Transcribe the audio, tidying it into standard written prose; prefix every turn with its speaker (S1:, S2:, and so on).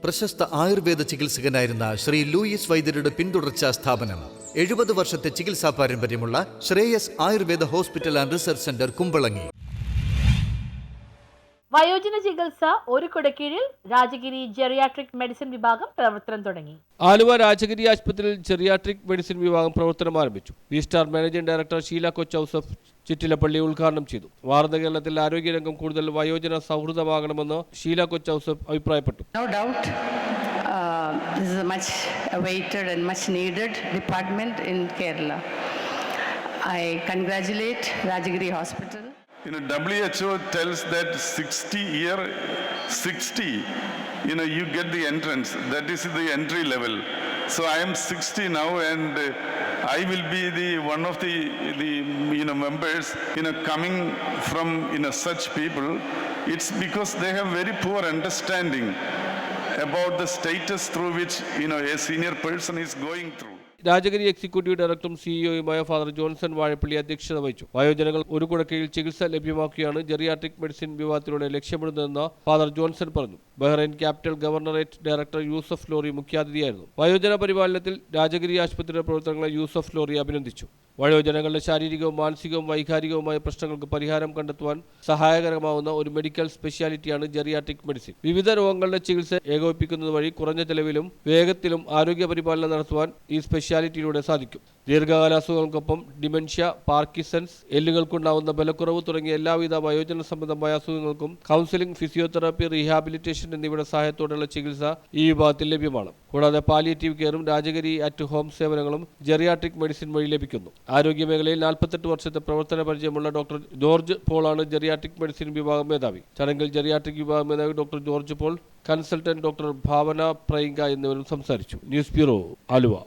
S1: പ്രശസ്ത ആയുർവേദ ചികിത്സകനായിരുന്ന ശ്രീ ലൂയിസ് വൈദ്യരുടെ പിന്തുടർച്ചാ സ്ഥാപനം 70 വർഷത്തെ ചികിത്സാ പാരമ്പര്യമുള്ള Shreyas Ayurveda hospital and research centre Kumbalangi.
S2: വയോജന ചികിത്സ ഒരു കുടക്കീഴിൽ രാജഗിരി ജെറിയാട്രിക് മെഡിസിൻ വിഭാഗം പ്രവർത്തനം തുടങ്ങി.
S3: ആലുവ രാജഗിരി ആശുപത്രിയിൽ ജെറിയാട്രിക് മെഡിസിൻ വിഭാഗം പ്രവർത്തനം ആരംഭിച്ചു. V star managing director Sheela Kochouseph Chittilappilly ഉദ്ഘാടനം ചെയ്തു. വാർന്ന കേരളത്തിൽ ആരോഗ്യരംഗം കൂടുതൽ വയോജന സൗഹൃദമാകണമെന്ന് ഷീല കൊച്ചൌസഫ് അഭിപ്രായപ്പെട്ടു.
S4: This is a much awaited and much needed department in Kerala. I congratulate Rajagiri Hospital.
S5: WHO tells that 60, you get the entrance. That is the entry level. So I am 60 now, and I will be one of the members. Coming from such people, it's because they have very poor understanding about the status through which a senior person is going through.
S3: Rajagiri executive ഡയറക്ടറും സിഇഒയുമായ father Johnson Vazhappally അധ്യക്ഷത വഹിച്ചു. വയോജനങ്ങൾ ഒരു കുടക്കീഴിൽ ചികിത്സ ലഭ്യമാക്കുകയാണ് geriatric medicine വിഭാഗത്തിലൂടെ ലക്ഷ്യമിടുന്നതെന്ന് father Johnson പറഞ്ഞു. Bahrain capital governorate director Yusuf Lori മുഖ്യാതിഥിയായിരുന്നു. വയോജന പരിപാലനത്തിൽ രാജഗിരി ആശുപത്രിയുടെ പ്രവർത്തനങ്ങളെ യൂസഫ് ലോറി അഭിനന്ദിച്ചു. വയോജനങ്ങളുടെ ശാരീരികവും മാനസികവും വൈകാരികവുമായ പ്രശ്നങ്ങൾക്ക് പരിഹാരം കണ്ടെത്തുവാൻ സഹായകരമാവുന്ന ഒരു മെഡിക്കൽ സ്പെഷ്യാലിറ്റിയാണ് ജെറിയാട്രിക് മെഡിസിൻ. വിവിധ രോഗങ്ങളുടെ ചികിത്സ ഏകോപിപ്പിക്കുന്നത് വഴി കുറഞ്ഞ ചെലവിലും വേഗത്തിലും ആരോഗ്യ പരിപാലനം നടത്തുവാൻ ഈ സ്പെഷ്യാലിറ്റിയിലൂടെ സാധിക്കും. ദീർഘകാല അസുഖങ്ങൾക്കൊപ്പം ഡിമെൻഷ്യ, പാർക്കിൻസൺസ്, എല്ലുകൾക്കുണ്ടാവുന്ന ബലക്കുറവ് തുടങ്ങിയ എല്ലാവിധ വയോജന സംബന്ധമായ അസുഖങ്ങൾക്കും കൗൺസിലിംഗ്, ഫിസിയോതെറാപ്പി, റീഹാബിലിറ്റേഷൻ എന്നിവയുടെ സഹായത്തോടെയുള്ള ചികിത്സ ഈ വിഭാഗത്തിൽ ലഭ്യമാണ്. കൂടാതെ പാലിയേറ്റീവ് കെയറും രാജഗിരി അറ്റ് ഹോം സേവനങ്ങളും ജെറിയാട്രിക് മെഡിസിൻ വഴി ലഭിക്കുന്നു. ആരോഗ്യമേഖലയിൽ 48 വർഷത്തെ പ്രവർത്തന പരിചയമുള്ള ഡോക്ടർ ജോർജ് പോളാണ് ജെറിയാട്രിക് മെഡിസിൻ വിഭാഗം മേധാവി. ചടങ്ങിൽ ജെറിയാട്രിക് വിഭാഗം മേധാവി doctor George Paul, consultant doctor Bhavana Priyanka എന്നിവരും സംസാരിച്ചു. News bureau, Aluva.